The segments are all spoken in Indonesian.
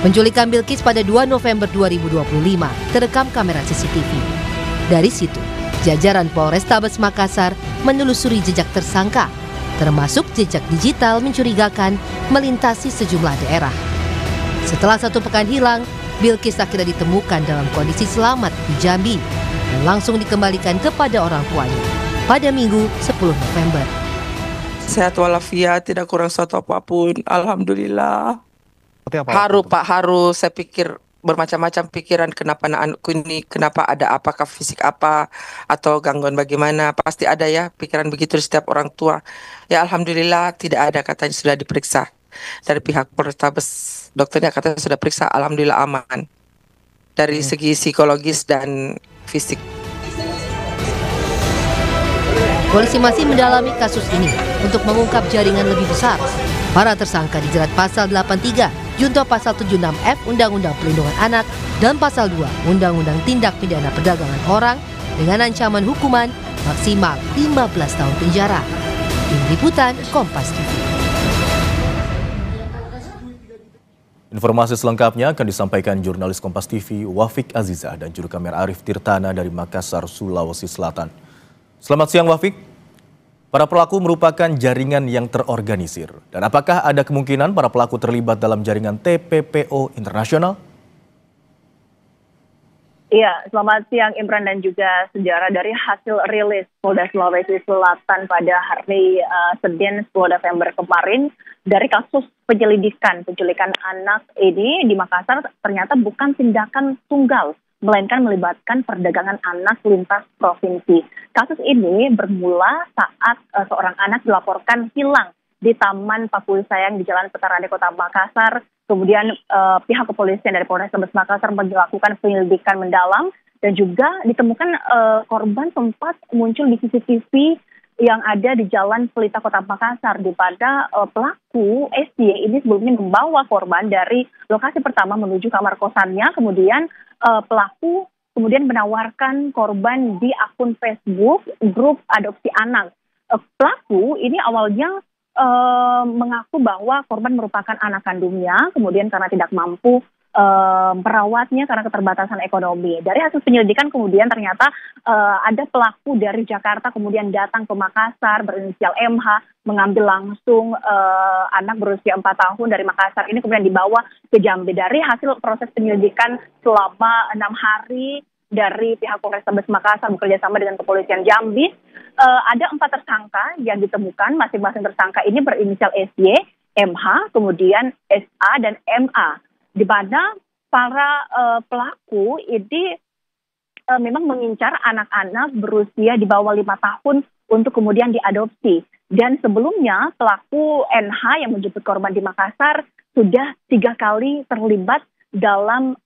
Penculikan Bilqis pada 2 November 2025 terekam kamera CCTV. Dari situ, jajaran Polrestabes Makassar menelusuri jejak tersangka, termasuk jejak digital mencurigakan melintasi sejumlah daerah. Setelah 1 pekan hilang, Bilqis akhirnya ditemukan dalam kondisi selamat di Jambi dan langsung dikembalikan kepada orang tuanya pada Minggu 10 November. Sehat walafiat, tidak kurang suatu apapun, alhamdulillah. Haru Pak, haru. Saya pikir bermacam-macam pikiran, kenapa anakku ini, kenapa ada apakah fisik apa atau gangguan bagaimana. Pasti ada ya pikiran begitu di setiap orang tua. Ya alhamdulillah tidak ada, katanya sudah diperiksa. Dari pihak Polrestabes, dokternya katanya sudah periksa, alhamdulillah aman. Dari segi psikologis dan fisik. Polisi masih mendalami kasus ini untuk mengungkap jaringan lebih besar. Para tersangka dijerat pasal 83, junto pasal 76F Undang-Undang Perlindungan Anak dan pasal 2 Undang-Undang Tindak Pidana Perdagangan Orang dengan ancaman hukuman maksimal 15 tahun penjara. Tim Liputan Kompas TV. Informasi selengkapnya akan disampaikan jurnalis Kompas TV Wafik Aziza dan juru kamera Arif Tirtana dari Makassar, Sulawesi Selatan. Selamat siang Wafik. Para pelaku merupakan jaringan yang terorganisir. Dan apakah ada kemungkinan para pelaku terlibat dalam jaringan TPPO internasional? Iya, selamat siang Imran dan juga sejarah. Dari hasil rilis Polda Sulawesi Selatan pada hari Senin 10 November kemarin, dari kasus penyelidikan penculikan anak ini di Makassar ternyata bukan tindakan tunggal, melainkan melibatkan perdagangan anak lintas provinsi. Kasus ini bermula saat seorang anak dilaporkan hilang di Taman Pakui Sayang di Jalan Petarane Kota Makassar. Kemudian pihak kepolisian dari Polrestabes Makassar melakukan penyelidikan mendalam dan juga ditemukan korban sempat muncul di CCTV yang ada di Jalan Pelita Kota Makassar, di mana pelaku SY ini sebelumnya membawa korban dari lokasi pertama menuju kamar kosannya, kemudian pelaku kemudian menawarkan korban di akun Facebook grup adopsi anak. Pelaku ini awalnya mengaku bahwa korban merupakan anak kandungnya, kemudian karena tidak mampu merawatnya karena keterbatasan ekonomi. Dari hasil penyelidikan kemudian ternyata ada pelaku dari Jakarta kemudian datang ke Makassar berinisial MH, mengambil langsung anak berusia 4 tahun dari Makassar ini kemudian dibawa ke Jambi. Dari hasil proses penyelidikan selama 6 hari dari pihak Polrestabes Makassar bekerja sama dengan kepolisian Jambi, ada 4 tersangka yang ditemukan. Masing-masing tersangka ini berinisial SY, MH, kemudian SA dan MA. Di mana para pelaku ini memang mengincar anak-anak berusia di bawah 5 tahun untuk kemudian diadopsi. Dan sebelumnya pelaku NH yang menjemput korban di Makassar sudah 3 kali terlibat dalam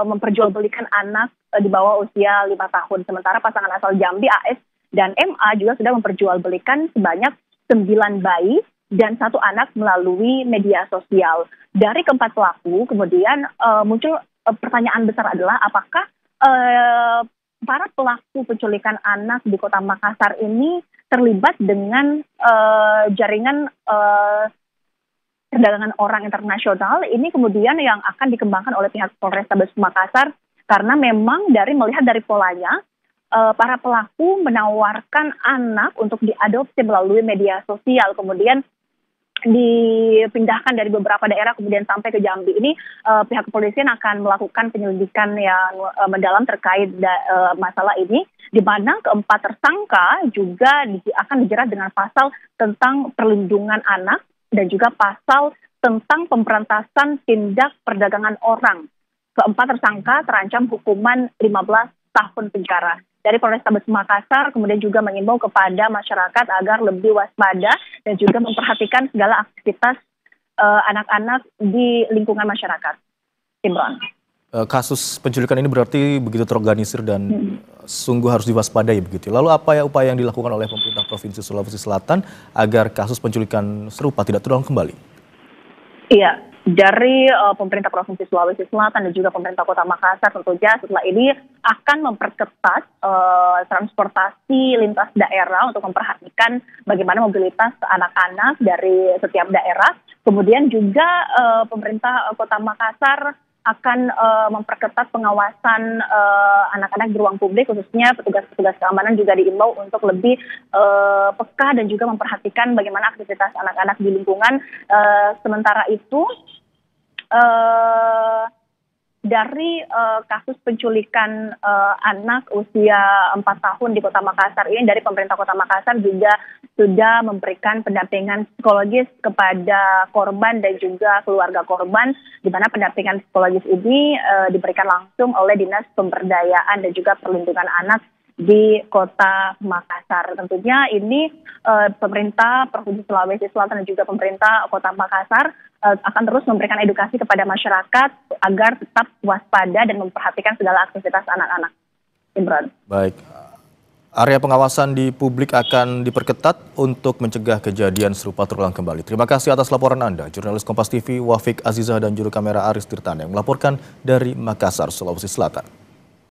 memperjualbelikan anak di bawah usia 5 tahun. Sementara pasangan asal Jambi AS dan MA juga sudah memperjualbelikan sebanyak 9 bayi dan 1 anak melalui media sosial. Dari keempat pelaku kemudian muncul pertanyaan besar adalah apakah para pelaku penculikan anak di kota Makassar ini terlibat dengan jaringan perdagangan orang internasional. Ini kemudian yang akan dikembangkan oleh pihak Polrestabes Makassar karena memang melihat dari polanya para pelaku menawarkan anak untuk diadopsi melalui media sosial, kemudian dipindahkan dari beberapa daerah kemudian sampai ke Jambi. Ini pihak kepolisian akan melakukan penyelidikan yang mendalam terkait masalah ini, di mana keempat tersangka juga akan dijerat dengan pasal tentang perlindungan anak dan juga pasal tentang pemberantasan tindak perdagangan orang. Keempat tersangka terancam hukuman 15 tahun penjara. Dari Polrestabes Makassar kemudian juga mengimbau kepada masyarakat agar lebih waspada dan juga memperhatikan segala aktivitas anak-anak di lingkungan masyarakat. Imran. Kasus penculikan ini berarti begitu terorganisir dan sungguh harus diwaspadai begitu. Lalu apa ya upaya yang dilakukan oleh pemerintah Provinsi Sulawesi Selatan agar kasus penculikan serupa tidak terulang kembali? Iya, Dari pemerintah Provinsi Sulawesi Selatan dan juga pemerintah Kota Makassar tentunya setelah ini akan memperketat transportasi lintas daerah untuk memperhatikan bagaimana mobilitas anak-anak dari setiap daerah. Kemudian juga pemerintah Kota Makassar akan memperketat pengawasan anak-anak di ruang publik, khususnya petugas-petugas keamanan juga diimbau untuk lebih peka dan juga memperhatikan bagaimana aktivitas anak-anak di lingkungan. Sementara itu, dari kasus penculikan anak usia 4 tahun di Kota Makassar ini, dari pemerintah Kota Makassar juga sudah memberikan pendampingan psikologis kepada korban dan juga keluarga korban, di mana pendampingan psikologis ini diberikan langsung oleh Dinas Pemberdayaan dan juga Perlindungan Anak di Kota Makassar. Tentunya ini pemerintah Provinsi Sulawesi Selatan dan juga pemerintah Kota Makassar akan terus memberikan edukasi kepada masyarakat agar tetap waspada dan memperhatikan segala aktivitas anak-anak. Imran. Baik, area pengawasan di publik akan diperketat untuk mencegah kejadian serupa terulang kembali. Terima kasih atas laporan Anda, jurnalis Kompas TV Wafik Azizah dan juru kamera Aris Tirtana yang melaporkan dari Makassar, Sulawesi Selatan.